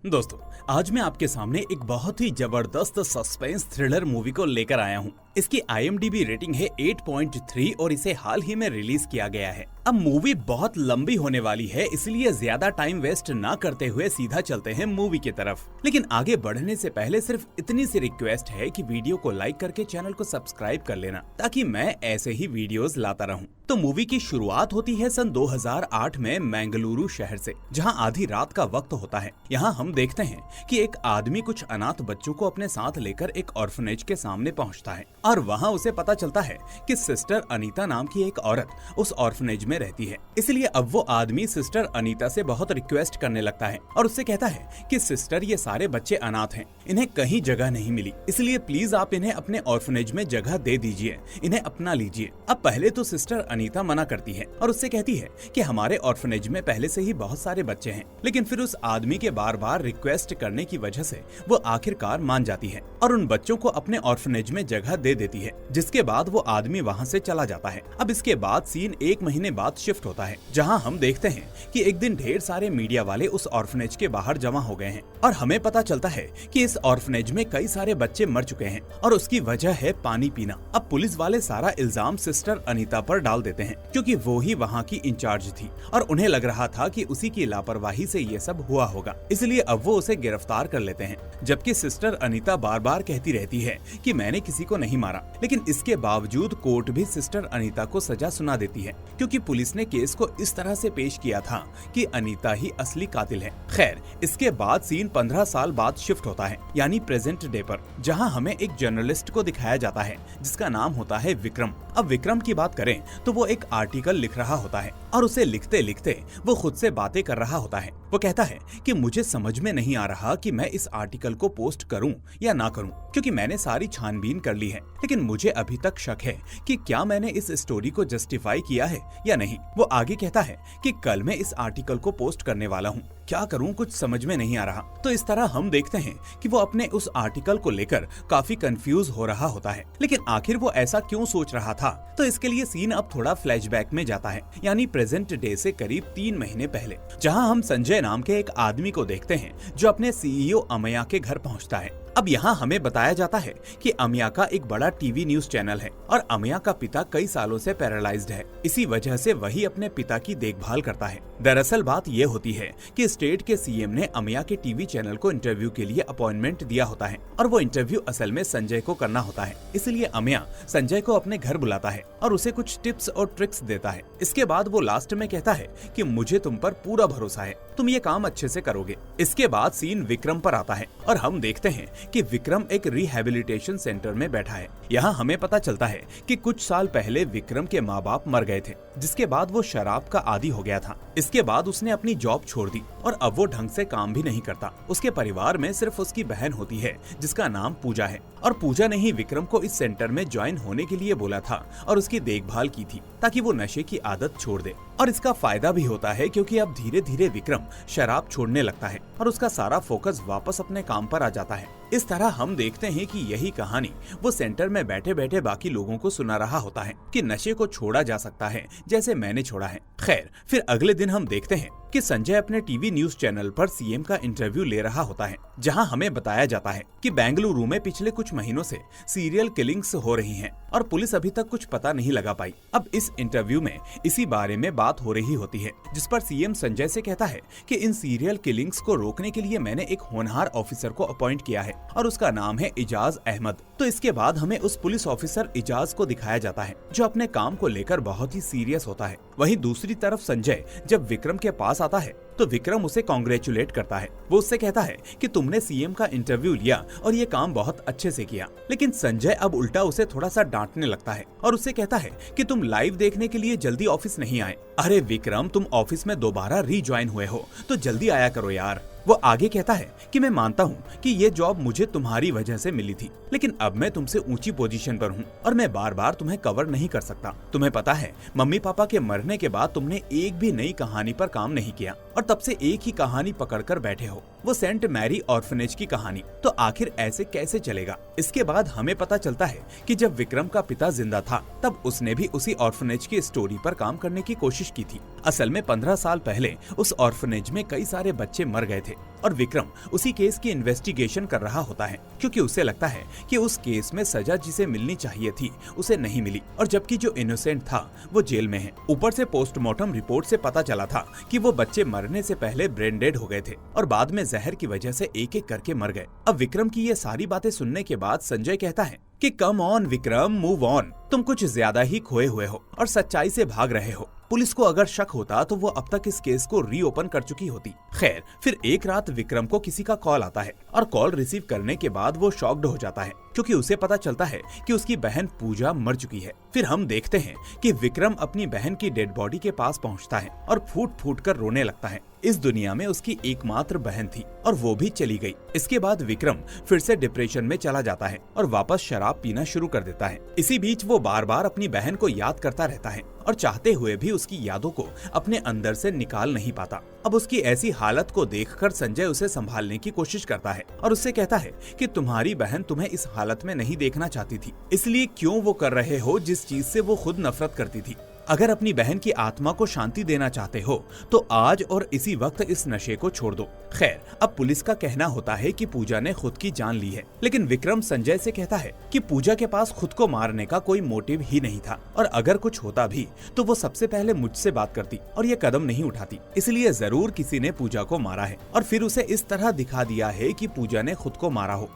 दोस्तों, आज मैं आपके सामने एक बहुत ही जबरदस्त सस्पेंस थ्रिलर मूवी को लेकर आया हूँ। इसकी IMDb रेटिंग है 8.3 और इसे हाल ही में रिलीज किया गया है। अब मूवी बहुत लंबी होने वाली है, इसलिए ज्यादा टाइम वेस्ट ना करते हुए सीधा चलते हैं मूवी की तरफ। लेकिन आगे बढ़ने से पहले सिर्फ इतनी सी रिक्वेस्ट है कि वीडियो को लाइक करके चैनल को सब्सक्राइब कर लेना, ताकि मैं ऐसे ही वीडियोस लाता रहूं। तो मूवी की शुरुआत होती है सन 2008 में मंगलुरु शहर से, जहां आधी रात का वक्त होता है। यहाँ हम देखते हैं कि एक आदमी कुछ अनाथ बच्चों को अपने साथ लेकर एक ऑर्फनेज के सामने पहुंचता है और वहां उसे पता चलता है कि सिस्टर अनीता नाम की एक औरत उस ऑर्फनेज में रहती है। इसलिए अब वो आदमी सिस्टर अनीता से बहुत रिक्वेस्ट करने लगता है और उससे कहता है कि सिस्टर, ये सारे बच्चे अनाथ हैं, इन्हें कहीं जगह नहीं मिली, इसलिए प्लीज आप इन्हें अपने ऑर्फनेज में जगह दे दीजिए, इन्हें अपना लीजिए। अब पहले तो सिस्टर अनीता मना करती है और उससे कहती है कि हमारे ऑर्फनेज में पहले से ही बहुत सारे बच्चे हैं। लेकिन फिर उस आदमी के बार बार रिक्वेस्ट करने की वजह से वो आखिरकार मान जाती है और उन बच्चों को अपने ऑर्फनेज में जगह दे देती है, जिसके बाद वो आदमी वहाँ से चला जाता है। अब इसके बाद सीन 1 महीने बाद शिफ्ट होता है, जहाँ हम देखते हैं कि एक दिन ढेर सारे मीडिया वाले उस ऑर्फनेज के बाहर जमा हो गए हैं और हमें पता चलता है कि इस ऑर्फनेज में कई सारे बच्चे मर चुके हैं और उसकी वजह है पानी पीना। अब पुलिस वाले सारा इल्जाम सिस्टर अनीता पर डाल देते हैं, क्योंकि वो ही वहाँ की इंचार्ज थी और उन्हें लग रहा था कि उसी की लापरवाही से ये सब हुआ होगा, इसलिए अब वो उसे गिरफ्तार कर लेते हैं। जबकि सिस्टर अनीता बार बार कहती रहती है कि मैंने किसी को नहीं मारा, लेकिन इसके बावजूद कोर्ट भी सिस्टर अनीता को सजा सुना देती है, क्योंकि पुलिस ने केस को इस तरह से पेश किया था कि अनीता ही असली कातिल है। खैर, इसके बाद सीन 15 साल बाद शिफ्ट होता है, यानी प्रेजेंट डे पर, जहां हमें एक जर्नलिस्ट को दिखाया जाता है जिसका नाम होता है विक्रम। अब विक्रम की बात करें तो वो एक आर्टिकल लिख रहा होता है और उसे लिखते लिखते वो खुद से बातें कर रहा होता है। वो कहता है कि मुझे समझ में नहीं आ रहा कि मैं इस आर्टिकल को पोस्ट करूं या ना करूं, क्योंकि मैंने सारी छानबीन कर ली है, लेकिन मुझे अभी तक शक है कि क्या मैंने इस स्टोरी को जस्टिफाई किया है या नहीं। वो आगे कहता है कि कल मैं इस आर्टिकल को पोस्ट करने वाला हूँ, क्या करूं कुछ समझ में नहीं आ रहा। तो इस तरह हम देखते हैं कि वो अपने उस आर्टिकल को लेकर काफी कंफ्यूज हो रहा होता है, लेकिन आखिर वो ऐसा क्यों सोच रहा था। तो इसके लिए सीन अब थोड़ा फ्लैशबैक में जाता है, यानी प्रेजेंट डे से करीब 3 महीने पहले, जहां हम संजय नाम के एक आदमी को देखते हैं जो अपने CEO अमया के घर पहुंचता है। अब यहाँ हमें बताया जाता है कि अमया का एक बड़ा टीवी न्यूज चैनल है और अमया का पिता कई सालों से पैरालाइज्ड है, इसी वजह से वही अपने पिता की देखभाल करता है। दरअसल बात ये होती है कि स्टेट के CM ने अमया के टीवी चैनल को इंटरव्यू के लिए अपॉइंटमेंट दिया होता है और वो इंटरव्यू असल में संजय को करना होता है। इसलिए अमया संजय को अपने घर बुलाता है और उसे कुछ टिप्स और ट्रिक्स देता है। इसके बाद वो लास्ट में कहता है कि मुझे तुम पर पूरा भरोसा है, तुम ये काम अच्छे से करोगे। इसके बाद सीन विक्रम पर आता है और हम देखते हैं कि विक्रम एक रिहैबिलिटेशन सेंटर में बैठा है। यहाँ हमें पता चलता है कि कुछ साल पहले विक्रम के माँ बाप मर गए थे, जिसके बाद वो शराब का आदी हो गया था। इसके बाद उसने अपनी जॉब छोड़ दी और अब वो ढंग से काम भी नहीं करता। उसके परिवार में सिर्फ उसकी बहन होती है जिसका नाम पूजा है, और पूजा ने ही विक्रम को इस सेंटर में ज्वाइन होने के लिए बोला था और उसकी देखभाल की थी ताकि वो नशे की आदत छोड़ दे। और इसका फायदा भी होता है क्योंकि अब धीरे धीरे विक्रम शराब छोड़ने लगता है और उसका सारा फोकस वापस अपने काम पर आ जाता है। इस तरह हम देखते हैं कि यही कहानी वो सेंटर में बैठे बैठे बाकी लोगों को सुना रहा होता है कि नशे को छोड़ा जा सकता है जैसे मैंने छोड़ा है। खैर, फिर अगले दिन हम देखते हैं कि संजय अपने टीवी न्यूज चैनल पर CM का इंटरव्यू ले रहा होता है, जहां हमें बताया जाता है कि बेंगलुरु में पिछले कुछ महीनों से सीरियल किलिंग्स हो रही हैं और पुलिस अभी तक कुछ पता नहीं लगा पाई। अब इस इंटरव्यू में इसी बारे में बात हो रही होती है, जिस पर CM संजय से कहता है कि इन सीरियल किलिंग्स को रोकने के लिए मैंने एक होनहार ऑफिसर को अपॉइंट किया है और उसका नाम है इजाज अहमद। तो इसके बाद हमें उस पुलिस ऑफिसर इजाज को दिखाया जाता है जो अपने काम को लेकर बहुत ही सीरियस होता है। वहीं दूसरी तरफ संजय जब विक्रम के पास आता है तो विक्रम उसे कॉन्ग्रेचुलेट करता है। वो उससे कहता है कि तुमने CM का इंटरव्यू लिया और ये काम बहुत अच्छे से किया। लेकिन संजय अब उल्टा उसे थोड़ा सा डांटने लगता है और उससे कहता है कि तुम लाइव देखने के लिए जल्दी ऑफिस नहीं आए। अरे विक्रम, तुम ऑफिस में दोबारा रीज्वाइन हुए हो तो जल्दी आया करो यार। वो आगे कहता है कि मैं मानता हूँ कि ये जॉब मुझे तुम्हारी वजह से मिली थी, लेकिन अब मैं तुमसे ऊंची पोजीशन पर हूँ और मैं बार बार तुम्हें कवर नहीं कर सकता। तुम्हें पता है, मम्मी पापा के मरने के बाद तुमने एक भी नई कहानी पर काम नहीं किया और तब से एक ही कहानी पकड़कर बैठे हो। वो सेंट मैरी ऑर्फनेज की कहानी। तो आखिर ऐसे कैसे चलेगा? इसके बाद हमें पता चलता है कि जब विक्रम का पिता जिंदा था तब उसने भी उसी ऑर्फनेज की स्टोरी पर काम करने की कोशिश की थी। असल में 15 साल पहले उस ऑर्फनेज में कई सारे बच्चे मर गए थे और विक्रम उसी केस की इन्वेस्टिगेशन कर रहा होता है, क्योंकि उसे लगता है कि उस केस में सजा जिसे मिलनी चाहिए थी उसे नहीं मिली, और जबकि जो इनोसेंट था वो जेल में है। ऊपर से पोस्टमार्टम रिपोर्ट से पता चला था कि वो बच्चे मरने से पहले ब्रेन डेड हो गए थे और बाद में जहर की वजह से एक एक करके मर गए। अब विक्रम की ये सारी बातें सुनने के बाद संजय कहता है कि come on Vikram, move on, तुम कुछ ज्यादा ही खोए हुए हो और सच्चाई से भाग रहे हो। पुलिस को अगर शक होता तो वो अब तक इस केस को रीओपन कर चुकी होती। खैर, फिर एक रात विक्रम को किसी का कॉल आता है और कॉल रिसीव करने के बाद वो शॉक्ड हो जाता है, क्योंकि उसे पता चलता है कि उसकी बहन पूजा मर चुकी है। फिर हम देखते हैं कि विक्रम अपनी बहन की डेड बॉडी के पास पहुंचता है और फूट फूट कर रोने लगता है। इस दुनिया में उसकी एकमात्र बहन थी और वो भी चली गई। इसके बाद विक्रम फिर से डिप्रेशन में चला जाता है और वापस शराब पीना शुरू कर देता है। इसी बीच वो बार बार अपनी बहन को याद करता रहता है और चाहते हुए भी उसकी यादों को अपने अंदर से निकाल नहीं पाता। अब उसकी ऐसी हालत को देखकर संजय उसे संभालने की कोशिश करता है और उससे कहता है कि तुम्हारी बहन तुम्हें इस हालत में नहीं देखना चाहती थी, इसलिए क्यों वो कर रहे हो जिस चीज से वो खुद नफरत करती थी। अगर अपनी बहन की आत्मा को शांति देना चाहते हो तो आज और इसी वक्त इस नशे को छोड़ दो। खैर, अब पुलिस का कहना होता है कि पूजा ने खुद की जान ली है, लेकिन विक्रम संजय से कहता है कि पूजा के पास खुद को मारने का कोई मोटिव ही नहीं था और अगर कुछ होता भी तो वो सबसे पहले मुझसे बात करती और ये कदम नहीं उठाती, इसलिए जरूर किसी ने पूजा को मारा है और फिर उसे इस तरह दिखा दिया है कि पूजा ने खुद को मारा हो।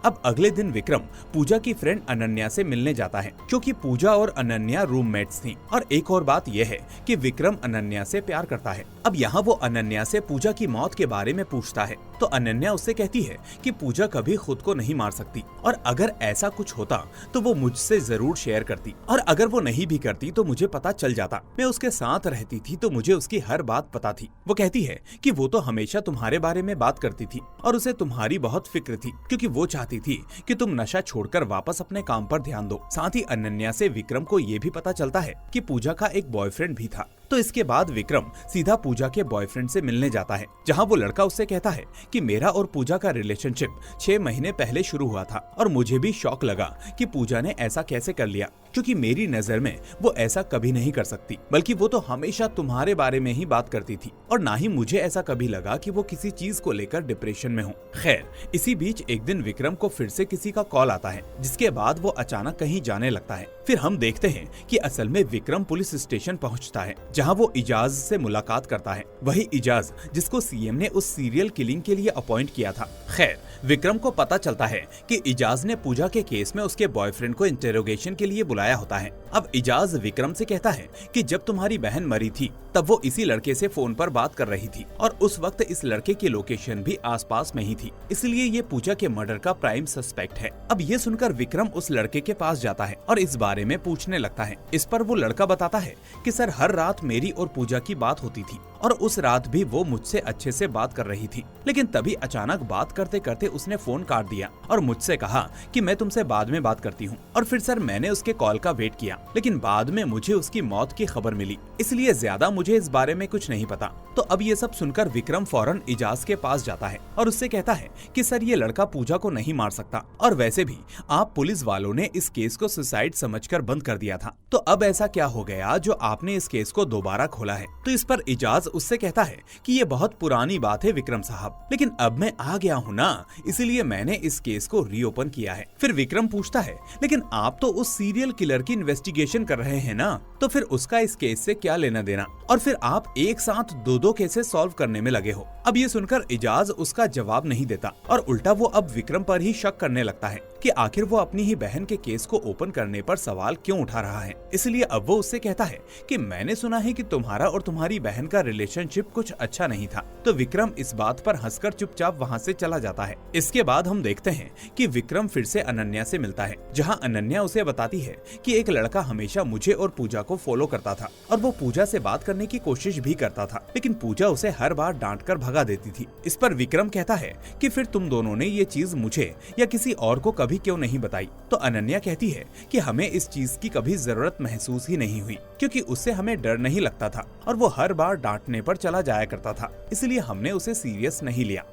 अब अगले दिन विक्रम पूजा की फ्रेंड अनन्या से मिलने जाता है, क्योंकि पूजा और अनन्या रूममेट्स थी। और एक और बात यह है कि विक्रम अनन्या से प्यार करता है। अब यहाँ वो अनन्या से पूजा की मौत के बारे में पूछता है तो अनन्या उससे कहती है कि पूजा कभी खुद को नहीं मार सकती और अगर ऐसा कुछ होता तो वो मुझसे जरूर शेयर करती, और अगर वो नहीं भी करती तो मुझे पता चल जाता। मैं उसके साथ रहती थी तो मुझे उसकी हर बात पता थी। वो कहती है कि वो तो हमेशा तुम्हारे बारे में बात करती थी और उसे तुम्हारी बहुत फिक्र थी, क्योंकि वो चाहती थी कि तुम नशा छोड़कर वापस अपने काम पर ध्यान दो। साथ ही अनन्या से विक्रम को ये भी पता चलता है कि पूजा का एक बॉयफ्रेंड भी था। तो इसके बाद विक्रम सीधा पूजा के बॉयफ्रेंड से मिलने जाता है, जहां वो लड़का उससे कहता है कि मेरा और पूजा का रिलेशनशिप 6 महीने पहले शुरू हुआ था और मुझे भी शौक लगा कि पूजा ने ऐसा कैसे कर लिया, क्योंकि मेरी नजर में वो ऐसा कभी नहीं कर सकती, बल्कि वो तो हमेशा तुम्हारे बारे में ही बात करती थी और ना ही मुझे ऐसा कभी लगा कि वो किसी चीज को लेकर डिप्रेशन में हो। खैर, इसी बीच एक दिन विक्रम को फिर से किसी का कॉल आता है, जिसके बाद वो अचानक कहीं जाने लगता है। फिर हम देखते हैं कि असल में विक्रम पुलिस स्टेशन पहुंचता है, जहां वो इजाज से मुलाकात करता है, वही इजाज जिसको सीएम ने उस सीरियल किलिंग के लिए अपॉइंट किया था। खैर, विक्रम को पता चलता है कि इजाज ने पूजा के केस में उसके बॉयफ्रेंड को इंटेरोगेशन के लिए बुलाया होता है। अब इजाज विक्रम से कहता है कि जब तुम्हारी बहन मरी थी तब वो इसी लड़के से फोन पर बात कर रही थी और उस वक्त इस लड़के की लोकेशन भी आसपास में ही थी, इसलिए ये पूजा के मर्डर का प्राइम सस्पेक्ट है। अब ये सुनकर विक्रम उस लड़के के पास जाता है और इस बारे में पूछने लगता है। इस पर वो लड़का बताता है कि सर, हर रात मेरी और पूजा की बात होती थी और उस रात भी वो मुझसे अच्छे से बात कर रही थी, लेकिन तभी अचानक बात करते करते उसने फोन काट दिया और मुझसे कहा कि मैं तुमसे बाद में बात करती हूँ। और फिर सर, मैंने उसके कॉल का वेट किया, लेकिन बाद में मुझे उसकी मौत की खबर मिली, इसलिए ज्यादा मुझे इस बारे में कुछ नहीं पता। तो अब ये सब सुनकर विक्रम फौरन इजाज के पास जाता है और उससे कहता है कि सर, ये लड़का पूजा को नहीं मार सकता और वैसे भी आप पुलिस वालों ने इस केस को सुसाइड समझकर बंद कर दिया था, तो अब ऐसा क्या हो गया जो आपने इस केस को दोबारा खोला है। तो इस पर इजाज उससे कहता है कि ये बहुत पुरानी बात है विक्रम साहब, लेकिन अब मैं आ गया हूँ ना, इसीलिए मैंने इस केस को रीओपन किया है। फिर विक्रम पूछता है, लेकिन आप तो उस सीरियल किलर की इन्वेस्टिगेशन कर रहे हैं ना, तो फिर उसका इस केस से क्या लेना देना, और फिर आप एक साथ दो केसेस सॉल्व करने में लगे हो। अब ये सुनकर इजाज उसका जवाब नहीं देता और उल्टा वो अब विक्रम पर ही शक करने लगता है कि आखिर वो अपनी ही बहन के केस को ओपन करने पर सवाल क्यों उठा रहा है। इसलिए अब वो उससे कहता है कि मैंने सुना है कि तुम्हारा और तुम्हारी बहन का रिलेशनशिप कुछ अच्छा नहीं था। तो विक्रम इस बात पर हंसकर चुपचाप वहाँ से चला जाता है। इसके बाद हम देखते हैं कि विक्रम फिर से अनन्या से मिलता है, जहाँ अनन्या उसे बताती है कि एक लड़का हमेशा मुझे और पूजा को फॉलो करता था और वो पूजा से बात करने की कोशिश भी करता था, लेकिन पूजा उसे हर बार डांट कर भगा देती थी। इस पर विक्रम कहता है कि फिर तुम दोनों ने ये चीज मुझे या किसी और को कभी क्यों नहीं बताई। तो अनन्या कहती है कि हमें इस चीज की कभी जरूरत महसूस ही नहीं हुई, क्योंकि उससे हमें डर नहीं लगता था और वो हर बार डांटने भटकने पर चला जाया करता था, इसलिए हमने उसे सीरियस नहीं लिया।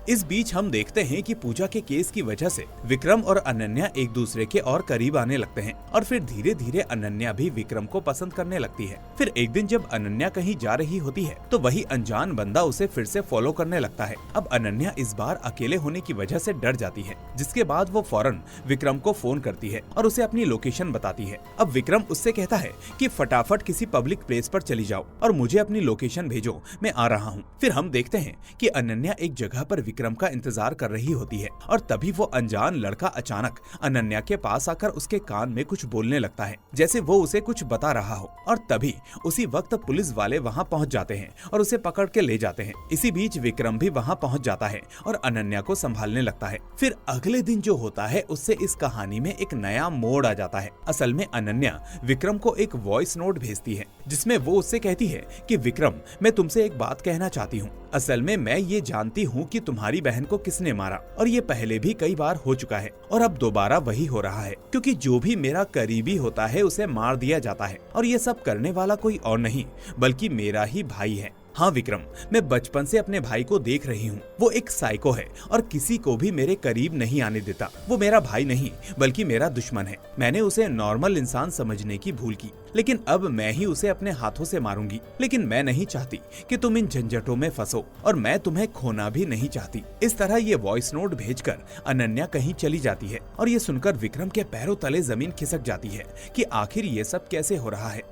इस बीच हम देखते हैं कि पूजा के केस की वजह से विक्रम और अनन्या एक दूसरे के और करीब आने लगते हैं और फिर धीरे धीरे अनन्या भी विक्रम को पसंद करने लगती है। फिर एक दिन जब अनन्या कहीं जा रही होती है तो वही अनजान बंदा उसे फिर से फॉलो करने लगता है। अब अनन्या इस बार अकेले होने की वजह से डर जाती है, जिसके बाद वो फौरन विक्रम को फोन करती है और उसे अपनी लोकेशन बताती है। अब विक्रम उससे कहता है कि फटाफट किसी पब्लिक प्लेस पर चली जाओ और मुझे अपनी लोकेशन भेजो, मैं आ रहा हूँ। फिर हम देखते हैं कि अनन्या एक जगह पर विक्रम का इंतजार कर रही होती है और तभी वो अनजान लड़का अचानक अनन्या के पास आकर उसके कान में कुछ बोलने लगता है, जैसे वो उसे कुछ बता रहा हो। और तभी उसी वक्त पुलिस वाले वहाँ पहुँच जाते हैं और उसे पकड़ के ले जाते हैं। इसी बीच विक्रम भी वहाँ पहुँच जाता है और अनन्या को संभालने लगता है। फिर अगले दिन जो होता है उससे इस कहानी में एक नया मोड़ आ जाता है। असल में अनन्या विक्रम को एक वॉइस नोट भेजती है जिसमें वो उससे कहती है कि विक्रम, मैं तुमसे एक बात कहना चाहती हूँ। असल में मैं ये जानती हूँ कि तुम्हारी बहन को किसने मारा और ये पहले भी कई बार हो चुका है और अब दोबारा वही हो रहा है, क्योंकि जो भी मेरा करीबी होता है उसे मार दिया जाता है और ये सब करने वाला कोई और नहीं बल्कि मेरा ही भाई है। हाँ विक्रम, मैं बचपन से अपने भाई को देख रही हूँ। वो एक साइको है और किसी को भी मेरे करीब नहीं आने देता। वो मेरा भाई नहीं बल्कि मेरा दुश्मन है। मैंने उसे नॉर्मल इंसान समझने की भूल की, लेकिन अब मैं ही उसे अपने हाथों से मारूंगी। लेकिन मैं नहीं चाहती कि तुम इन झंझटों में फंसो और मैं तुम्हें खोना भी नहीं चाहती। इस तरह ये वॉइस नोट भेजकर अनन्या कहीं चली जाती है और ये सुनकर विक्रम के पैरों तले जमीन खिसक जाती है कि आखिर ये सब कैसे हो रहा है।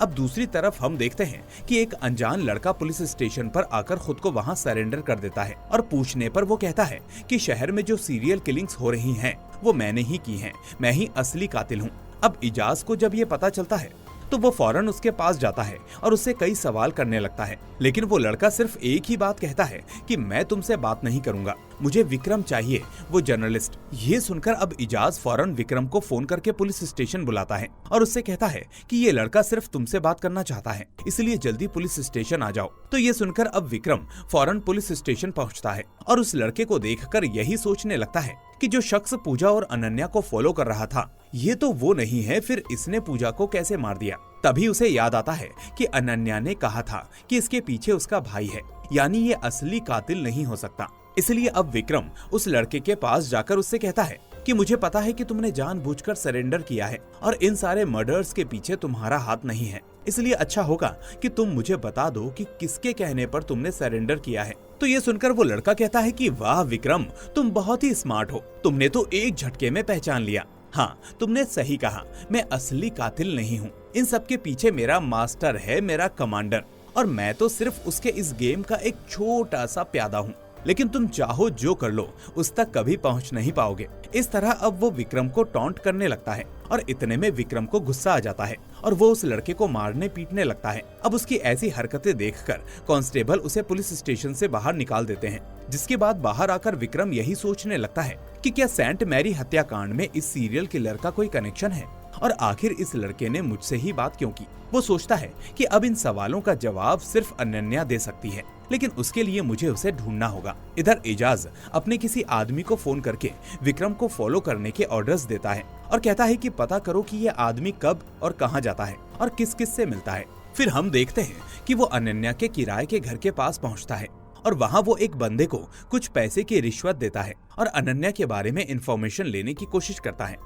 अब दूसरी तरफ हम देखते हैं कि एक अनजान लड़का पुलिस स्टेशन पर आकर खुद को वहां सरेंडर कर देता है और पूछने पर वो कहता है कि शहर में जो सीरियल किलिंग्स हो रही हैं वो मैंने ही की हैं, मैं ही असली कातिल हूँ। अब इजाज को जब ये पता चलता है तो वो फौरन उसके पास जाता है और उससे कई सवाल करने लगता है, लेकिन वो लड़का सिर्फ एक ही बात कहता है कि मैं तुमसे बात नहीं करूंगा, मुझे विक्रम चाहिए, वो जर्नलिस्ट। ये सुनकर अब इजाज फौरन विक्रम को फोन करके पुलिस स्टेशन बुलाता है और उससे कहता है कि ये लड़का सिर्फ तुमसे बात करना चाहता है, इसलिए जल्दी पुलिस स्टेशन आ जाओ। तो ये सुनकर अब विक्रम फौरन पुलिस स्टेशन पहुंचता है और उस लड़के को देखकर यही सोचने लगता है कि जो शख्स पूजा और अनन्या को फॉलो कर रहा था ये तो वो नहीं है, फिर इसने पूजा को कैसे मार दिया। तभी उसे याद आता है कि अनन्या ने कहा था कि इसके पीछे उसका भाई है, यानी ये असली कातिल नहीं हो सकता। इसलिए अब विक्रम उस लड़के के पास जाकर उससे कहता है कि मुझे पता है कि तुमने जानबूझकर सरेंडर किया है और इन सारे मर्डर्स के पीछे तुम्हारा हाथ नहीं है, इसलिए अच्छा होगा कि तुम मुझे बता दो कि किसके कहने पर तुमने सरेंडर किया है। तो ये सुनकर वो लड़का कहता है कि वाह विक्रम, तुम बहुत ही स्मार्ट हो, तुमने तो एक झटके में पहचान लिया। हाँ, तुमने सही कहा, मैं असली कातिल नहीं हूँ, इन सब के पीछे मेरा मास्टर है, मेरा कमांडर, और मैं तो सिर्फ उसके इस गेम का एक छोटा सा प्यादा हूँ। लेकिन तुम चाहो जो कर लो, उस तक कभी पहुंच नहीं पाओगे। इस तरह अब वो विक्रम को टॉन्ट करने लगता है और इतने में विक्रम को गुस्सा आ जाता है और वो उस लड़के को मारने पीटने लगता है। अब उसकी ऐसी हरकतें देखकर कांस्टेबल उसे पुलिस स्टेशन से बाहर निकाल देते हैं, जिसके बाद बाहर आकर विक्रम यही सोचने लगता है कि क्या सेंट मैरी हत्याकांड में इस सीरियल किलर का कोई कनेक्शन है और आखिर इस लड़के ने मुझसे ही बात क्यों की। वो सोचता है कि अब इन सवालों का जवाब सिर्फ अनन्या दे सकती है, लेकिन उसके लिए मुझे उसे ढूंढना होगा। इधर एजाज अपने किसी आदमी को फोन करके विक्रम को फॉलो करने के ऑर्डर्स देता है और कहता है कि पता करो कि ये आदमी कब और कहां जाता है और किस किस से मिलता है। फिर हम देखते हैं कि वो अनन्या के किराए के घर के पास पहुंचता है और वहां वो एक बंदे को कुछ पैसे की रिश्वत देता है और अनन्या के बारे में इंफॉर्मेशन लेने की कोशिश करता है।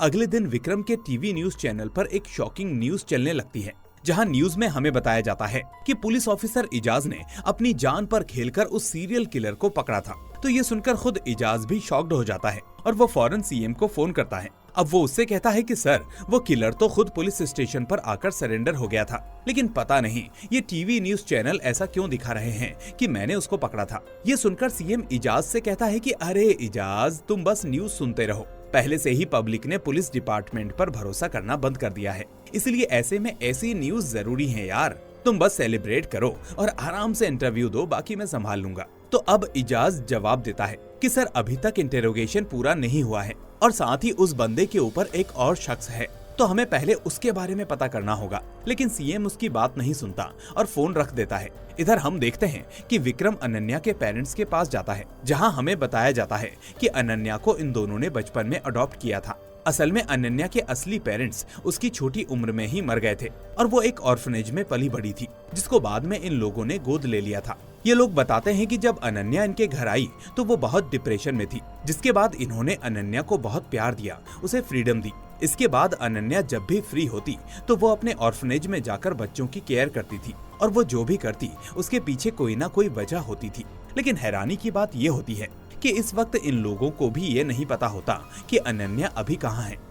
अगले दिन विक्रम के टीवी न्यूज चैनल पर एक शॉकिंग न्यूज चलने लगती है, जहां न्यूज में हमें बताया जाता है कि पुलिस ऑफिसर इजाज ने अपनी जान पर खेलकर उस सीरियल किलर को पकड़ा था। तो ये सुनकर खुद इजाज भी शॉक्ड हो जाता है और वो फौरन सीएम को फोन करता है। अब वो उससे कहता है कि सर, वो किलर तो खुद पुलिस स्टेशन पर आकर सरेंडर हो गया था, लेकिन पता नहीं ये टीवी न्यूज चैनल ऐसा क्यों दिखा रहे हैं कि मैंने उसको पकड़ा था। ये सुनकर सीएम इजाज से कहता है कि अरे इजाज, तुम बस न्यूज सुनते रहो, पहले से ही पब्लिक ने पुलिस डिपार्टमेंट पर भरोसा करना बंद कर दिया है, इसलिए ऐसे में ऐसी न्यूज जरूरी है यार, तुम बस सेलिब्रेट करो और आराम से इंटरव्यू दो, बाकी मैं संभाल लूंगा। तो अब इजाज जवाब देता है कि सर, अभी तक इंटेरोगेशन पूरा नहीं हुआ है और साथ ही उस बंदे के ऊपर एक और शख्स है, तो हमें पहले उसके बारे में पता करना होगा। लेकिन सीएम उसकी बात नहीं सुनता और फोन रख देता है। इधर हम देखते हैं कि विक्रम अनन्या के पेरेंट्स के पास जाता है, जहां हमें बताया जाता है कि अनन्या को इन दोनों ने बचपन में अडॉप्ट किया था। असल में अनन्या के असली पेरेंट्स उसकी छोटी उम्र में ही मर गए थे और वो एक ऑर्फनेज में पली बड़ी थी, जिसको बाद में इन लोगों ने गोद ले लिया था। ये लोग बताते हैं कि जब अनन्या इनके घर आई तो वो बहुत डिप्रेशन में थी, जिसके बाद इन्होंने अनन्या को बहुत प्यार दिया, उसे फ्रीडम दी। इसके बाद अनन्या जब भी फ्री होती तो वो अपने ऑर्फनेज में जाकर बच्चों की केयर करती थी और वो जो भी करती उसके पीछे कोई ना कोई वजह होती थी। लेकिन हैरानी की बात ये होती है कि इस वक्त इन लोगों को भी ये नहीं पता होता कि अनन्या अभी कहाँ है।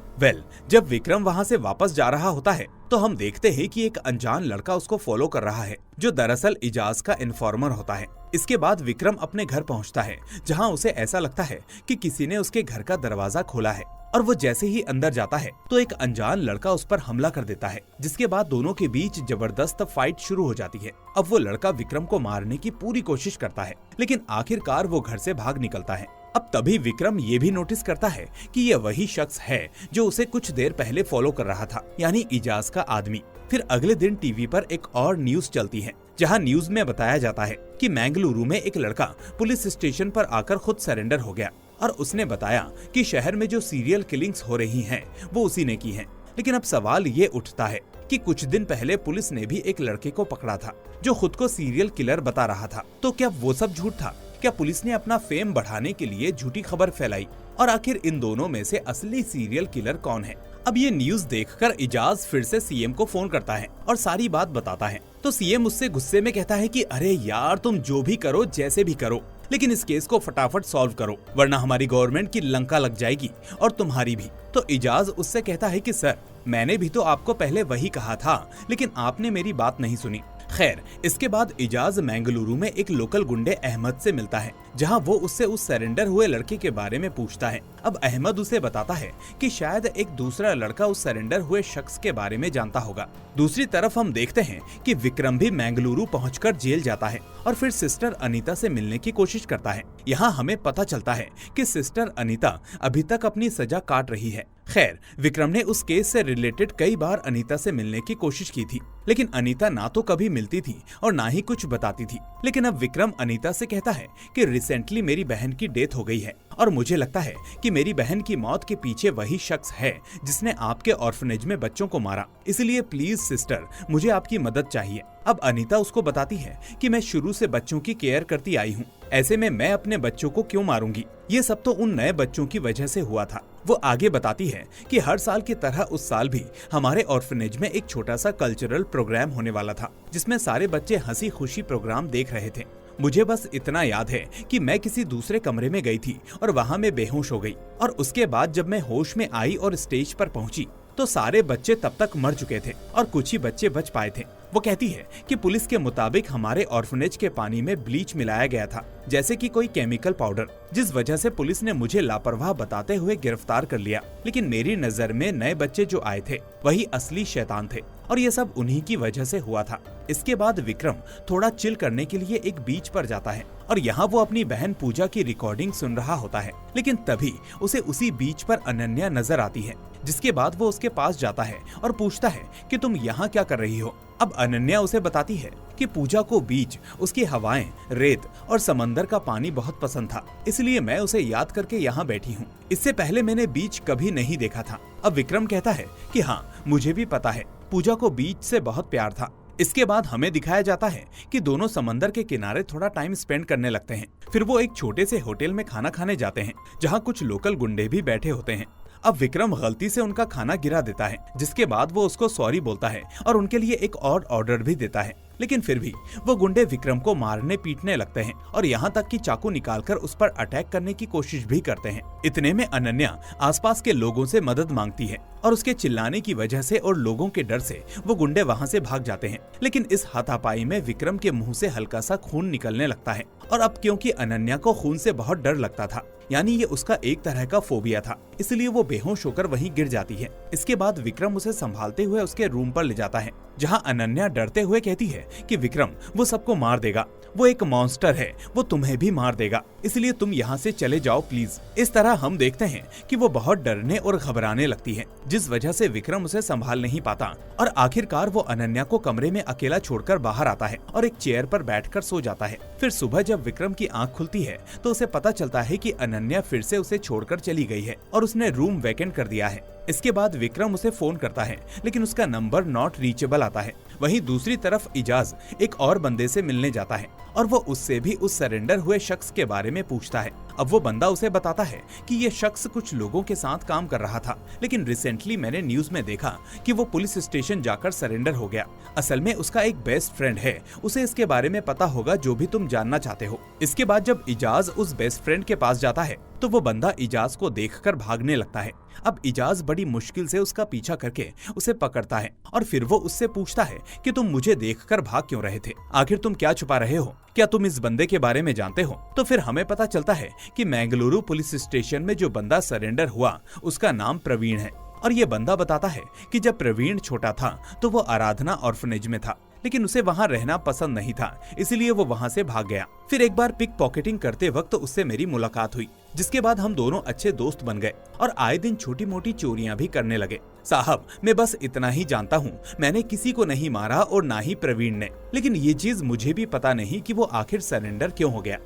जब विक्रम वहाँ से वापस जा रहा होता है तो हम देखते हैं कि एक अनजान लड़का उसको फॉलो कर रहा है, जो दरअसल इजाज का इन्फॉर्मर होता है। इसके बाद विक्रम अपने घर पहुँचता है, जहाँ उसे ऐसा लगता है कि किसी ने उसके घर का दरवाजा खोला है और वो जैसे ही अंदर जाता है तो एक अनजान लड़का उस पर हमला कर देता है, जिसके बाद दोनों के बीच जबरदस्त फाइट शुरू हो जाती है। अब वो लड़का विक्रम को मारने की पूरी कोशिश करता है, लेकिन आखिरकार वो घर से भाग निकलता है। अब तभी विक्रम ये भी नोटिस करता है कि ये वही शख्स है जो उसे कुछ देर पहले फॉलो कर रहा था, यानी इजाज का आदमी। फिर अगले दिन टीवी पर एक और न्यूज चलती है, जहां न्यूज में बताया जाता है कि मैंगलुरु में एक लड़का पुलिस स्टेशन पर आकर खुद सरेंडर हो गया और उसने बताया कि शहर में जो सीरियल किलिंग्स हो रही हैं वो उसी ने की हैं। लेकिन अब सवाल ये उठता है कि कुछ दिन पहले पुलिस ने भी एक लड़के को पकड़ा था जो खुद को सीरियल किलर बता रहा था। तो क्या वो सब झूठ था? क्या पुलिस ने अपना फेम बढ़ाने के लिए झूठी खबर फैलाई? और आखिर इन दोनों में से असली सीरियल किलर कौन है? अब ये न्यूज देखकर इजाज फिर से सीएम को फोन करता है और सारी बात बताता है। तो सीएम उससे गुस्से में कहता है कि अरे यार, तुम जो भी करो, जैसे भी करो, लेकिन इस केस को फटाफट सॉल्व करो, वरना हमारी गवर्नमेंट की लंका लग जाएगी और तुम्हारी भी। तो इजाज उससे कहता है कि सर, मैंने भी तो आपको पहले वही कहा था, लेकिन आपने मेरी बात नहीं सुनी। खैर, इसके बाद इजाज मैंगलुरु में एक लोकल गुंडे अहमद से मिलता है, जहां वो उससे उस सरेंडर हुए लड़के के बारे में पूछता है। अब अहमद उसे बताता है कि शायद एक दूसरा लड़का उस सरेंडर हुए शख्स के बारे में जानता होगा। दूसरी तरफ हम देखते हैं कि विक्रम भी मैंगलुरु पहुंचकर जेल जाता है और फिर सिस्टर अनीता से मिलने की कोशिश करता है। यहाँ हमें पता चलता है कि सिस्टर अनीता अभी तक अपनी सजा काट रही है। खैर, विक्रम ने उस केस से रिलेटेड कई बार अनीता से मिलने की कोशिश की थी, लेकिन अनीता ना तो कभी मिलती थी और ना ही कुछ बताती थी। लेकिन अब विक्रम अनीता से कहता है कि रिसेंटली मेरी बहन की डेथ हो गई है और मुझे लगता है कि मेरी बहन की मौत के पीछे वही शख्स है जिसने आपके ऑर्फनेज में बच्चों को मारा। इसलिए प्लीज सिस्टर, मुझे आपकी मदद चाहिए। अब अनीता उसको बताती है कि मैं शुरू से बच्चों की केयर करती आई हूँ, ऐसे में मैं अपने बच्चों को क्यों मारूंगी? ये सब तो उन नए बच्चों की वजह से हुआ था। वो आगे बताती है कि हर साल की तरह उस साल भी हमारे ऑर्फनेज में एक छोटा सा कल्चरल प्रोग्राम होने वाला था, जिसमें सारे बच्चे हंसी खुशी प्रोग्राम देख रहे थे। मुझे बस इतना याद है कि मैं किसी दूसरे कमरे में गई थी और वहाँ मैं बेहोश हो गई, और उसके बाद जब मैं होश में आई और स्टेज पर पहुंची तो सारे बच्चे तब तक मर चुके थे और कुछ ही बच्चे बच पाए थे। वो कहती है कि पुलिस के मुताबिक हमारे ऑर्फनेज के पानी में ब्लीच मिलाया गया था, जैसे कि कोई केमिकल पाउडर, जिस वजह से पुलिस ने मुझे लापरवाह बताते हुए गिरफ्तार कर लिया। लेकिन मेरी नजर में नए बच्चे जो आए थे वही असली शैतान थे और ये सब उन्हीं की वजह से हुआ था। इसके बाद विक्रम थोड़ा चिल करने के लिए एक बीच पर जाता है और यहाँ वो अपनी बहन पूजा की रिकॉर्डिंग सुन रहा होता है। लेकिन तभी उसे उसी बीच पर अनन्या नजर आती है, जिसके बाद वो उसके पास जाता है और पूछता है कि तुम यहाँ क्या कर रही हो? अब अनन्या उसे बताती है कि पूजा को बीच, उसकी हवाएं, रेत और समंदर का पानी बहुत पसंद था, इसलिए मैं उसे याद करके यहाँ बैठी हूँ। इससे पहले मैंने बीच कभी नहीं देखा था। अब विक्रम कहता है कि हाँ, मुझे भी पता है, पूजा को बीच से बहुत प्यार था। इसके बाद हमें दिखाया जाता है कि दोनों समंदर के किनारे थोड़ा टाइम स्पेंड करने लगते हैं। फिर वो एक छोटे से होटल में खाना खाने जाते हैं, जहाँ कुछ लोकल गुंडे भी बैठे होते हैं। अब विक्रम गलती से उनका खाना गिरा देता है, जिसके बाद वो उसको सॉरी बोलता है और उनके लिए एक और ऑर्डर भी देता है। लेकिन फिर भी वो गुंडे विक्रम को मारने पीटने लगते हैं और यहाँ तक कि चाकू निकालकर उस पर अटैक करने की कोशिश भी करते हैं। इतने में अनन्या आसपास के लोगों से मदद मांगती है और उसके चिल्लाने की वजह से और लोगों के डर से वो गुंडे वहाँ से भाग जाते हैं। लेकिन इस हाथापाई में विक्रम के मुंह से हल्का सा खून निकलने लगता है, और अब क्योंकि अनन्या को खून से बहुत डर लगता था, यानी ये उसका एक तरह का फोबिया था, इसलिए वो बेहोश होकर वहीं गिर जाती है। इसके बाद विक्रम उसे संभालते हुए उसके रूम पर ले जाता है, जहां अनन्या डरते हुए कहती है कि विक्रम वो सबको मार देगा वो एक मॉन्स्टर है, वो तुम्हें भी मार देगा, इसलिए तुम यहाँ से चले जाओ प्लीज। इस तरह हम देखते हैं कि वो बहुत डरने और घबराने लगती है, जिस वजह से विक्रम उसे संभाल नहीं पाता और आखिरकार वो अनन्या को कमरे में अकेला छोड़कर बाहर आता है और एक चेयर पर बैठकर सो जाता है। फिर सुबह जब विक्रम की आंख खुलती है तो उसे पता चलता है कि अनन्या फिर से उसे छोड़कर चली गई है और उसने रूम वैकेंट कर दिया है। इसके बाद विक्रम उसे फोन करता है, लेकिन उसका नंबर नॉट रीचेबल आता है। वहीं दूसरी तरफ इजाज एक और बंदे से मिलने जाता है और वो उससे भी उस सरेंडर हुए शख्स के बारे में पूछता है। अब वो बंदा उसे बताता है कि ये शख्स कुछ लोगों के साथ काम कर रहा था, लेकिन रिसेंटली मैंने न्यूज में देखा कि वो पुलिस स्टेशन जाकर सरेंडर हो गया। असल में उसका एक बेस्ट फ्रेंड है, उसे इसके बारे में पता होगा जो भी तुम जानना चाहते हो। इसके बाद जब इजाज उस बेस्ट फ्रेंड के पास जाता है तो वो बंदा इजाज को देखकर भागने लगता है। अब इजाज बड़ी मुश्किल से उसका पीछा करके उसे पकड़ता है और फिर वो उससे पूछता है कि तुम मुझे देखकर भाग क्यों रहे थे, आखिर तुम क्या छुपा रहे हो, क्या तुम इस बंदे के बारे में जानते हो। तो फिर हमें पता चलता है कि मैंगलुरु पुलिस स्टेशन में जो बंदा सरेंडर हुआ उसका नाम प्रवीण है और ये बंदा बताता है कि जब प्रवीण छोटा था तो वो आराधना ऑर्फनेज में था, लेकिन उसे वहाँ रहना पसंद नहीं था, इसलिए वो वहाँ से भाग गया। फिर एक बार पिक पॉकेटिंग करते वक्त उससे मेरी मुलाकात हुई, जिसके बाद हम दोनों अच्छे दोस्त बन गए और आए दिन छोटी मोटी चोरियां भी करने लगे। साहब, मैं बस इतना ही जानता हूँ, मैंने किसी को नहीं मारा और ना ही प्रवीण ने, लेकिन ये चीज मुझे भी पता नहीं कि वो आखिर सरेंडर क्यों हो गया।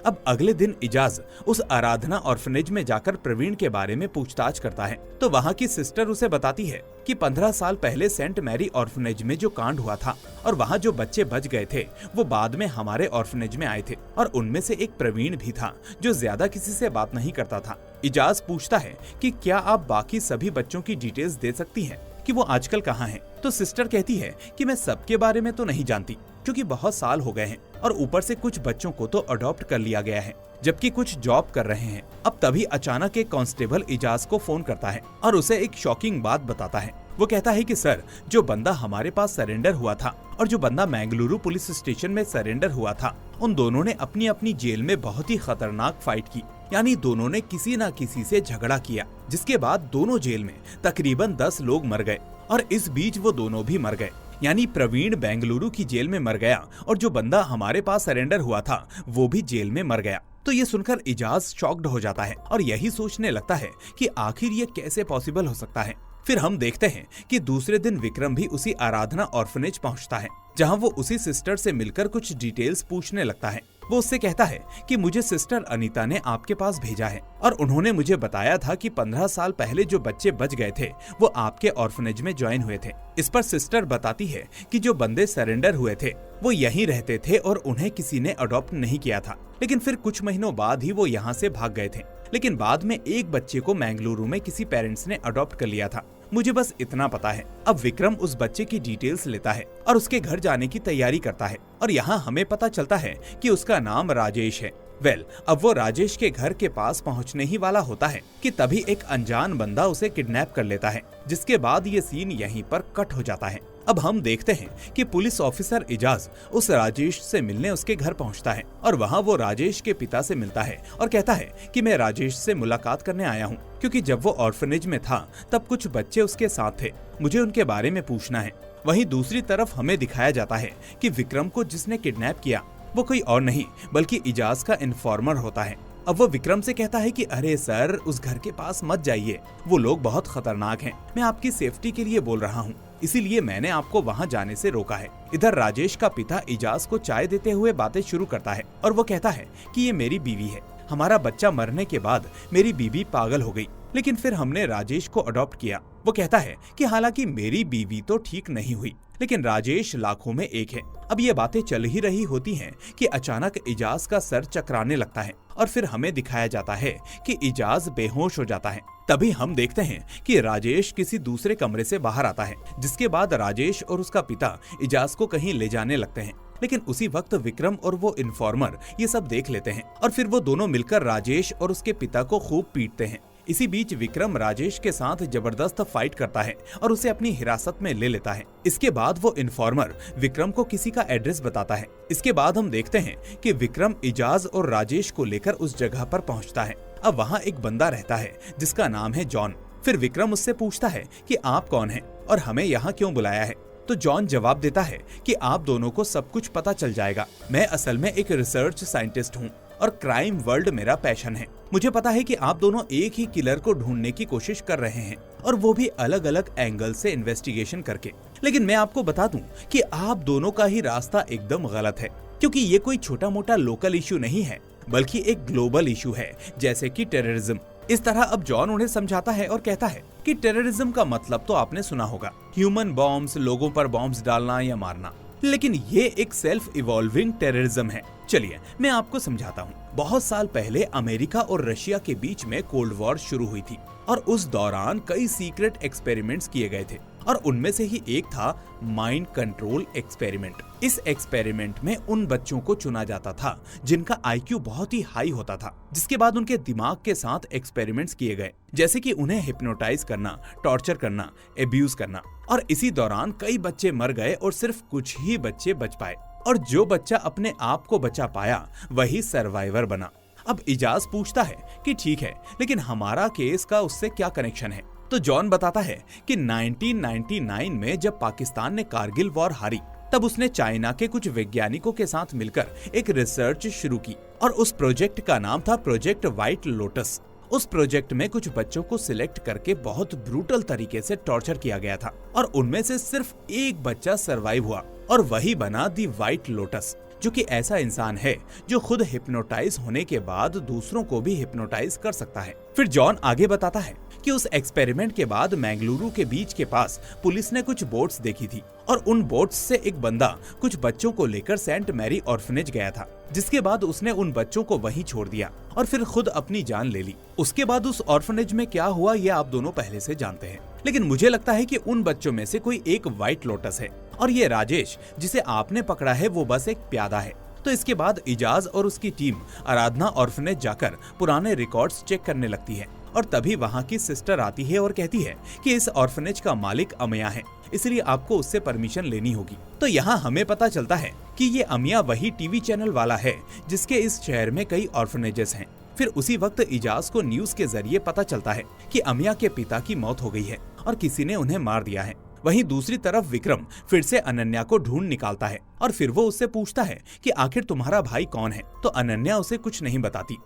अब अगले दिन इजाज उस आराधना ऑर्फनेज में जाकर प्रवीण के बारे में पूछताछ करता है तो वहाँ की सिस्टर उसे बताती है कि 15 साल पहले सेंट मैरी ऑर्फनेज में जो कांड हुआ था और वहाँ जो बच्चे बच गए थे वो बाद में हमारे ऑर्फनेज में आए थे और उनमें से एक प्रवीण भी था जो ज्यादा किसी से बात नहीं करता था। इजाज पूछता है कि क्या आप बाकी सभी बच्चों की डिटेल्स दे सकती हैं कि वो आजकल कहाँ हैं? तो सिस्टर कहती है कि मैं सबके बारे में तो नहीं जानती क्योंकि बहुत साल हो गए हैं और ऊपर से कुछ बच्चों को तो अडॉप्ट कर लिया गया है, जबकि कुछ जॉब कर रहे हैं। अब तभी अचानक एक कांस्टेबल इजाज को फोन करता है और उसे एक शॉकिंग बात बताता है। वो कहता है कि सर, जो बंदा हमारे पास सरेंडर हुआ था और जो बंदा मैंगलुरु पुलिस स्टेशन में सरेंडर हुआ था, उन दोनों ने अपनी अपनी जेल में बहुत ही खतरनाक फाइट की, यानी दोनों ने किसी न किसी से झगड़ा किया, जिसके बाद दोनों जेल में तकरीबन 10 लोग मर गए और इस बीच वो दोनों भी मर गए, यानी प्रवीण बेंगलुरु की जेल में मर गया और जो बंदा हमारे पास सरेंडर हुआ था वो भी जेल में मर गया। तो ये सुनकर इजाज शॉक्ड हो जाता है और यही सोचने लगता है कि आखिर ये कैसे पॉसिबल हो सकता है। फिर हम देखते हैं कि दूसरे दिन विक्रम भी उसी आराधना ऑर्फनेज पहुंचता है, जहां वो उसी सिस्टर से मिलकर कुछ डिटेल्स पूछने लगता है। वो उससे कहता है कि मुझे सिस्टर अनीता ने आपके पास भेजा है और उन्होंने मुझे बताया था कि 15 साल पहले जो बच्चे बच गए थे वो आपके ऑर्फनेज में ज्वाइन हुए थे। इस पर सिस्टर बताती है कि जो बंदे सरेंडर हुए थे वो यहीं रहते थे और उन्हें किसी ने अडॉप्ट नहीं किया था, लेकिन फिर कुछ महीनों बाद ही वो यहाँ से भाग गए थे, लेकिन बाद में एक बच्चे को मैंगलुरु में किसी पेरेंट्स ने अडॉप्ट कर लिया था। मुझे बस इतना पता है। अब विक्रम उस बच्चे की डिटेल्स लेता है और उसके घर जाने की तैयारी करता है और यहाँ हमें पता चलता है कि उसका नाम राजेश है। अब वो राजेश के घर के पास पहुँचने ही वाला होता है कि तभी एक अनजान बंदा उसे किडनैप कर लेता है, जिसके बाद ये सीन यहीं पर कट हो जाता है। अब हम देखते हैं कि पुलिस ऑफिसर इजाज उस राजेश से मिलने उसके घर पहुंचता है और वहां वो राजेश के पिता से मिलता है और कहता है कि मैं राजेश से मुलाकात करने आया हूं, क्योंकि जब वो ऑर्फनेज में था तब कुछ बच्चे उसके साथ थे, मुझे उनके बारे में पूछना है। वहीं दूसरी तरफ हमें दिखाया जाता है कि विक्रम को जिसने किडनैप किया वो कोई और नहीं बल्कि इजाज का इन्फॉर्मर होता है। अब वो विक्रम से कहता है कि अरे सर, उस घर के पास मत जाइए, वो लोग बहुत खतरनाक हैं, मैं आपकी सेफ्टी के लिए बोल रहा हूँ, इसीलिए मैंने आपको वहाँ जाने से रोका है। इधर राजेश का पिता इजाज को चाय देते हुए बातें शुरू करता है और वो कहता है कि ये मेरी बीवी है, हमारा बच्चा मरने के बाद मेरी बीवी पागल हो गई, लेकिन फिर हमने राजेश को अडॉप्ट किया। वो कहता है कि हालांकि मेरी बीवी तो ठीक नहीं हुई, लेकिन राजेश लाखों में एक है। अब ये बातें चल ही रही होती हैं कि अचानक इजाज का सर चकराने लगता है और फिर हमें दिखाया जाता है कि इजाज बेहोश हो जाता है। तभी हम देखते हैं कि राजेश किसी दूसरे कमरे से बाहर आता है, जिसके बाद राजेश और उसका पिता इजाज को कहीं ले जाने लगते हैं, लेकिन उसी वक्त विक्रम और वो इन्फॉर्मर ये सब देख लेते हैं और फिर वो दोनों मिलकर राजेश और उसके पिता को खूब पीटते हैं। इसी बीच विक्रम राजेश के साथ जबरदस्त फाइट करता है और उसे अपनी हिरासत में ले लेता है। इसके बाद वो इन्फॉर्मर विक्रम को किसी का एड्रेस बताता है। इसके बाद हम देखते हैं कि विक्रम इजाज और राजेश को लेकर उस जगह पर पहुंचता है। अब वहाँ एक बंदा रहता है जिसका नाम है जॉन। फिर विक्रम उससे पूछता है कि आप कौन हैं और हमें यहाँ क्यों बुलाया है। तो जॉन जवाब देता है कि आप दोनों को सब कुछ पता चल जाएगा। मैं असल में एक रिसर्च साइंटिस्ट हूँ और क्राइम वर्ल्ड मेरा पैशन है। मुझे पता है कि आप दोनों एक ही किलर को ढूंढने की कोशिश कर रहे हैं और वो भी अलग अलग एंगल से इन्वेस्टिगेशन करके। लेकिन मैं आपको बता दूं कि आप दोनों का ही रास्ता एकदम गलत है, क्योंकि ये कोई छोटा मोटा लोकल इश्यू नहीं है, बल्कि एक ग्लोबल इश्यू है, जैसे कि टेररिज्म। इस तरह अब जॉन उन्हें समझाता है और कहता है कि टेररिज्म का मतलब तो आपने सुना होगा, ह्यूमन बॉम्ब्स, लोगों पर बॉम्ब्स डालना या मारना। लेकिन ये एक सेल्फ इवॉल्विंग टेररिज्म है। चलिए मैं आपको समझाता हूँ। बहुत साल पहले अमेरिका और रशिया के बीच में कोल्ड वॉर शुरू हुई थी और उस दौरान कई सीक्रेट एक्सपेरिमेंट्स किए गए थे और उनमें से ही एक था माइंड कंट्रोल एक्सपेरिमेंट। इस एक्सपेरिमेंट में उन बच्चों को चुना जाता था जिनका आईक्यू बहुत ही हाई होता था, जिसके बाद उनके दिमाग के साथ एक्सपेरिमेंट्स किए गए, जैसे कि उन्हें हिप्नोटाइज करना, टॉर्चर करना, एब्यूज करना। और इसी दौरान कई बच्चे मर गए और सिर्फ कुछ ही बच्चे बच पाए, और जो बच्चा अपने आप को बचा पाया वही सर्वाइवर बना। अब इजाज पूछता है कि ठीक है, लेकिन हमारा केस का उससे क्या कनेक्शन है? तो जॉन बताता है कि 1999 में जब पाकिस्तान ने कारगिल वॉर हारी, तब उसने चाइना के कुछ वैज्ञानिकों के साथ मिलकर एक रिसर्च शुरू की और उस प्रोजेक्ट का नाम था प्रोजेक्ट व्हाइट लोटस। उस प्रोजेक्ट में कुछ बच्चों को सिलेक्ट करके बहुत ब्रूटल तरीके से टॉर्चर किया गया था और उनमें से सिर्फ एक बच्चा सरवाइव हुआ और वही बना दी व्हाइट लोटस, जो कि ऐसा इंसान है जो खुद हिप्नोटाइज होने के बाद दूसरों को भी हिप्नोटाइज कर सकता है। फिर जॉन आगे बताता है कि उस एक्सपेरिमेंट के बाद मैंगलुरु के बीच के पास पुलिस ने कुछ बोट्स देखी थी और उन बोट्स से एक बंदा कुछ बच्चों को लेकर सेंट मैरी ऑर्फनेज गया था, जिसके बाद उसने उन बच्चों को वहीं छोड़ दिया और फिर खुद अपनी जान ले ली। उसके बाद उस ऑर्फनेज में क्या हुआ ये आप दोनों पहले से जानते हैं, लेकिन मुझे लगता है कि उन बच्चों में से कोई एक व्हाइट लोटस है और ये राजेश जिसे आपने पकड़ा है वो बस एक प्यादा है। तो इसके बाद इजाज और उसकी टीम आराधना ऑर्फनेज जाकर पुराने रिकॉर्ड्स चेक करने लगती है और तभी वहाँ की सिस्टर आती है और कहती है कि इस ऑर्फनेज का मालिक अमिया है, इसलिए आपको उससे परमिशन लेनी होगी। तो यहाँ हमें पता चलता है कि ये अमिया वही टीवी चैनल वाला है जिसके इस शहर में कई ऑर्फनेजेस हैं। फिर उसी वक्त इजाज को न्यूज के जरिए पता चलता है कि अमिया के पिता की मौत हो गई है और किसी ने उन्हें मार दिया है। वहीं दूसरी तरफ विक्रम फिर से अनन्या को ढूंढ निकालता है और फिर वो उससे पूछता है कि आखिर तुम्हारा भाई कौन है, तो अनन्या उसे कुछ नहीं बताती।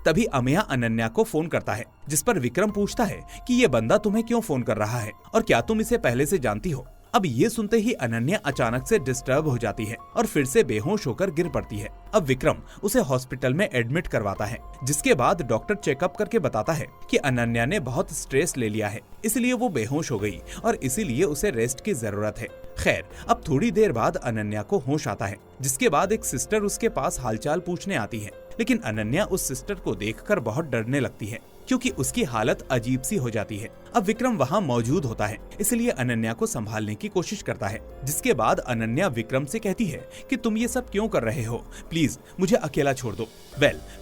तभी अमिया अनन्या को फोन करता है, जिस पर विक्रम पूछता है कि ये बंदा तुम्हें क्यों फोन कर रहा है और क्या तुम इसे पहले से जानती हो। अब ये सुनते ही अनन्या अचानक से डिस्टर्ब हो जाती है और फिर से बेहोश होकर गिर पड़ती है। अब विक्रम उसे हॉस्पिटल में एडमिट करवाता है, जिसके बाद डॉक्टर चेकअप करके बताता है कि अनन्या ने बहुत स्ट्रेस ले लिया है, इसलिए वो बेहोश हो गई और इसीलिए उसे रेस्ट की जरूरत है। खैर, अब थोड़ी देर बाद अनन्या को होश आता है, जिसके बाद एक सिस्टर उसके पास हालचाल पूछने आती है, लेकिन अनन्या उस सिस्टर को देखकर बहुत डरने लगती है क्योंकि उसकी हालत अजीब सी हो जाती है। अब विक्रम वहाँ मौजूद होता है, इसलिए अनन्या को संभालने की कोशिश करता है, जिसके बाद अनन्या विक्रम से कहती है कि तुम ये सब क्यों कर रहे हो, प्लीज मुझे अकेला छोड़ दो।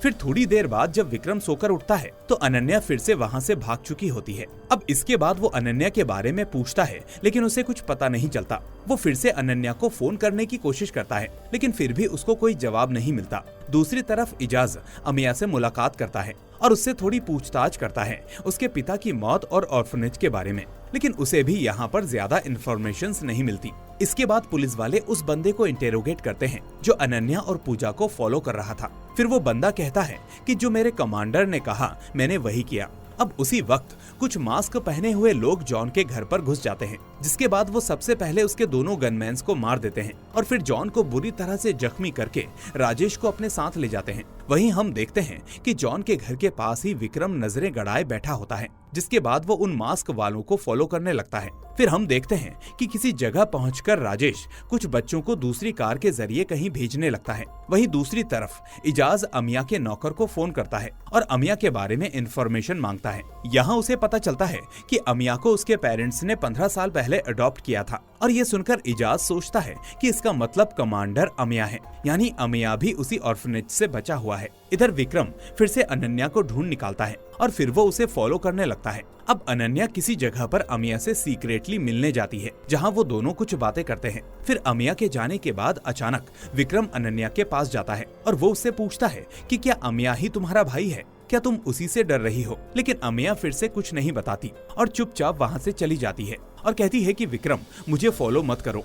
फिर थोड़ी देर बाद जब विक्रम सोकर उठता है तो अनन्या फिर से वहाँ से भाग चुकी होती है। अब इसके बाद वो अनन्या के बारे में पूछता है, लेकिन उसे कुछ पता नहीं चलता। वो फिर से अनन्या को फोन करने की कोशिश करता है, लेकिन फिर भी उसको कोई जवाब नहीं मिलता। दूसरी तरफ इजाज अमिया से मुलाकात करता है और उससे थोड़ी पूछताछ करता है उसके पिता की मौत और ऑर्फनेज के बारे में, लेकिन उसे भी यहाँ पर ज्यादा इन्फॉर्मेशंस नहीं मिलती। इसके बाद पुलिस वाले उस बंदे को इंटेरोगेट करते हैं जो अनन्या और पूजा को फॉलो कर रहा था। फिर वो बंदा कहता है कि जो मेरे कमांडर ने कहा मैंने वही किया। अब उसी वक्त कुछ मास्क पहने हुए लोग जॉन के घर पर घुस जाते हैं, जिसके बाद वो सबसे पहले उसके दोनों गनमैन्स को मार देते हैं और फिर जॉन को बुरी तरह से जख्मी करके राजेश को अपने साथ ले जाते हैं। वहीं हम देखते हैं कि जॉन के घर के पास ही विक्रम नजरें गड़ाए बैठा होता है, जिसके बाद वो उन मास्क वालों को फॉलो करने लगता है। फिर हम देखते हैं कि किसी जगह पहुंचकर राजेश कुछ बच्चों को दूसरी कार के जरिए कहीं भेजने लगता है। वहीं दूसरी तरफ इजाज अमिया के नौकर को फोन करता है और अमिया के बारे में इंफॉर्मेशन मांगता है। यहाँ उसे पता चलता है कि अमिया को उसके पेरेंट्स ने 15 साल पहले अडॉप्ट किया था और ये सुनकर इजाज सोचता है कि इसका मतलब कमांडर अमिया है, यानी अमिया भी उसी ऑर्फनेज से बचा हुआ है। इधर विक्रम फिर से अनन्या को ढूंढ निकालता है और फिर वो उसे फॉलो करने लगता है। अब अनन्या किसी जगह पर अमिया से सीक्रेटली मिलने जाती है, जहां वो दोनों कुछ बातें करते हैं। फिर अमिया के जाने के बाद अचानक विक्रम अनन्या के पास जाता है और वो उससे पूछता है कि क्या अमिया ही तुम्हारा भाई है। क्या तुम उसी से डर रही हो? लेकिन अमिया फिर से कुछ नहीं बताती और चुपचाप वहाँ से चली जाती है और कहती है कि विक्रम, मुझे फॉलो मत करो।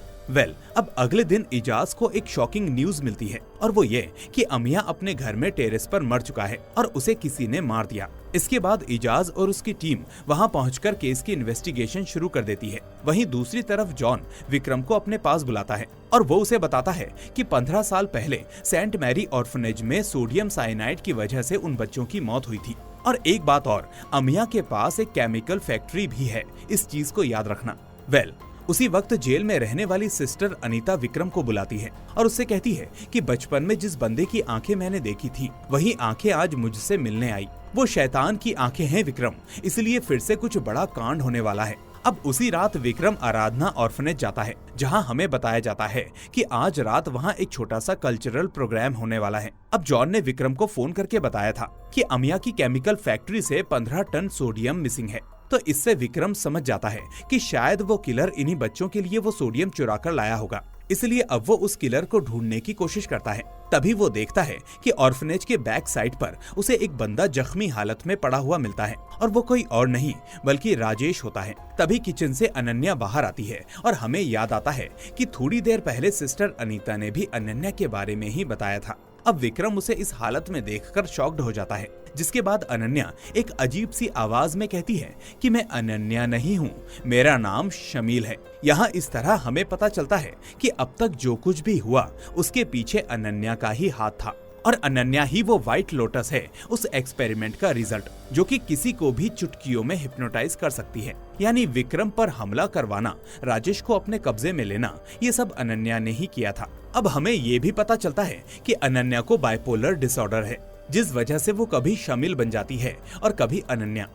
अब अगले दिन इजाज को एक शॉकिंग न्यूज मिलती है और वो ये कि अमिया अपने घर में टेरेस पर मर चुका है और उसे किसी ने मार दिया। इसके बाद इजाज और उसकी टीम वहां पहुंचकर केस की इन्वेस्टिगेशन शुरू कर देती है। वहीं दूसरी तरफ जॉन विक्रम को अपने पास बुलाता है और वो उसे बताता है कि 15 साल पहले सेंट मैरी ऑर्फनेज में सोडियम साइनाइड की वजह से उन बच्चों की मौत हुई थी। और एक बात और, अमिया के पास एक केमिकल फैक्ट्री भी है, इस चीज को याद रखना। उसी वक्त जेल में रहने वाली सिस्टर अनीता विक्रम को बुलाती है और उससे कहती है कि बचपन में जिस बंदे की आंखें मैंने देखी थी वही आंखें आज मुझसे मिलने आई। वो शैतान की आंखें हैं विक्रम, इसलिए फिर से कुछ बड़ा कांड होने वाला है। अब उसी रात विक्रम आराधना ऑर्फनेज जाता है, जहां हमें बताया जाता है कि आज रात वहां एक छोटा सा कल्चरल प्रोग्राम होने वाला है। अब जॉन ने विक्रम को फोन करके बताया था कि अमिया की केमिकल फैक्ट्री से 15 टन सोडियम मिसिंग है। तो इससे विक्रम समझ जाता है कि शायद वो किलर इन्हीं बच्चों के लिए वो सोडियम चुरा कर लाया होगा। इसलिए अब वो उस किलर को ढूंढने की कोशिश करता है। तभी वो देखता है कि ऑर्फनेज के बैक साइड पर उसे एक बंदा जख्मी हालत में पड़ा हुआ मिलता है और वो कोई और नहीं बल्कि राजेश होता है। तभी किचन से अनन्या बाहर आती है और हमें याद आता है कि थोड़ी देर पहले सिस्टर अनीता ने भी अनन्या के बारे में ही बताया था। अब विक्रम उसे इस हालत में देखकर शॉक्ड हो जाता है, जिसके बाद अनन्या एक अजीब सी आवाज में कहती है कि मैं अनन्या नहीं हूँ, मेरा नाम शमील है। यहाँ इस तरह हमें पता चलता है कि अब तक जो कुछ भी हुआ उसके पीछे अनन्या का ही हाथ था और अनन्या ही वो व्हाइट लोटस है, उस एक्सपेरिमेंट का रिजल्ट जो कि किसी को भी चुटकियों में हिप्नोटाइज कर सकती है। यानी विक्रम पर हमला करवाना, राजेश को अपने कब्जे में लेना, ये सब अनन्या ने ही किया था। अब हमें ये भी पता चलता है कि अनन्या को बाइपोलर डिसऑर्डर है, जिस वजह से वो कभी शमील बन जाती है और कभी अनन्या।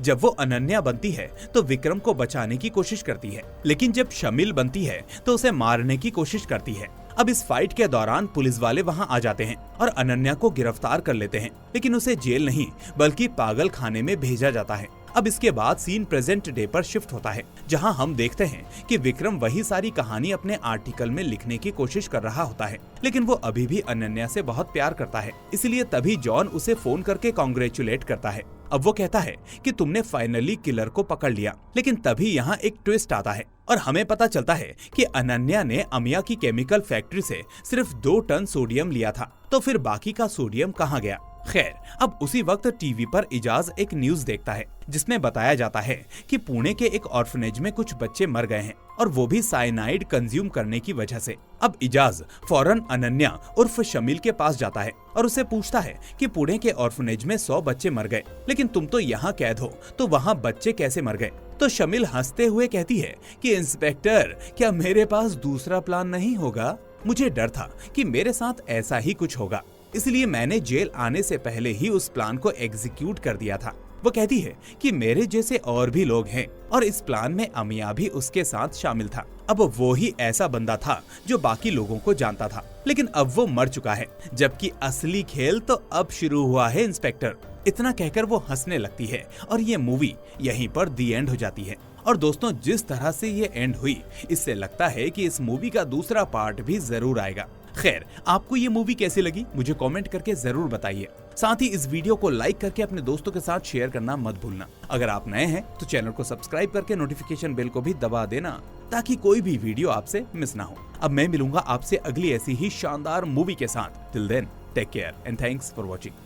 जब वो अनन्या बनती है तो विक्रम को बचाने की कोशिश करती है, लेकिन जब शमील बनती है तो उसे मारने की कोशिश करती है। अब इस फाइट के दौरान पुलिस वाले वहां आ जाते हैं और अनन्या को गिरफ्तार कर लेते हैं, लेकिन उसे जेल नहीं बल्कि पागल खाने में भेजा जाता है। अब इसके बाद सीन प्रेजेंट डे पर शिफ्ट होता है, जहां हम देखते हैं कि विक्रम वही सारी कहानी अपने आर्टिकल में लिखने की कोशिश कर रहा होता है, लेकिन वो अभी भी अनन्या से बहुत प्यार करता है। इसलिए तभी जॉन उसे फोन करके कॉन्ग्रेचुलेट करता है। अब वो कहता है कि तुमने फाइनली किलर को पकड़ लिया, लेकिन तभी यहाँ एक ट्विस्ट आता है और हमें पता चलता है कि अनन्या ने अमिया की केमिकल फैक्ट्री से सिर्फ 2 टन सोडियम लिया था, तो फिर बाकी का सोडियम कहाँ गया? खैर, अब उसी वक्त टीवी पर इजाज एक न्यूज देखता है जिसमें बताया जाता है कि पुणे के एक ऑर्फनेज में कुछ बच्चे मर गए हैं और वो भी साइनाइड कंज्यूम करने की वजह से। अब इजाज फौरन अनन्या उर्फ शमील के पास जाता है और उसे पूछता है कि पुणे के ऑर्फनेज में 100 बच्चे मर गए, लेकिन तुम तो यहाँ कैद हो, तो वहाँ बच्चे कैसे मर गए? तो शमील हंसते हुए कहती है कि इंस्पेक्टर, क्या मेरे पास दूसरा प्लान नहीं होगा? मुझे डर था कि मेरे साथ ऐसा ही कुछ होगा, इसलिए मैंने जेल आने से पहले ही उस प्लान को एग्जीक्यूट कर दिया था। वो कहती है कि मेरे जैसे और भी लोग हैं और इस प्लान में अमिया भी उसके साथ शामिल था। अब वो ही ऐसा बंदा था जो बाकी लोगों को जानता था, लेकिन अब वो मर चुका है, जबकि असली खेल तो अब शुरू हुआ है इंस्पेक्टर। इतना कहकर वो हंसने लगती है और ये मूवी यहीं पर दी एंड हो जाती है। और दोस्तों, जिस तरह से ये एंड हुई, इससे लगता है कि इस मूवी का दूसरा पार्ट भी जरूर आएगा। खैर, आपको ये मूवी कैसी लगी मुझे कमेंट करके जरूर बताइए। साथ ही इस वीडियो को लाइक करके अपने दोस्तों के साथ शेयर करना मत भूलना। अगर आप नए हैं तो चैनल को सब्सक्राइब करके नोटिफिकेशन बेल को भी दबा देना, ताकि कोई भी वीडियो आपसे मिस ना हो। अब मैं मिलूंगा आपसे अगली ऐसी ही शानदार मूवी के साथ। Till then, take care and thanks for watching.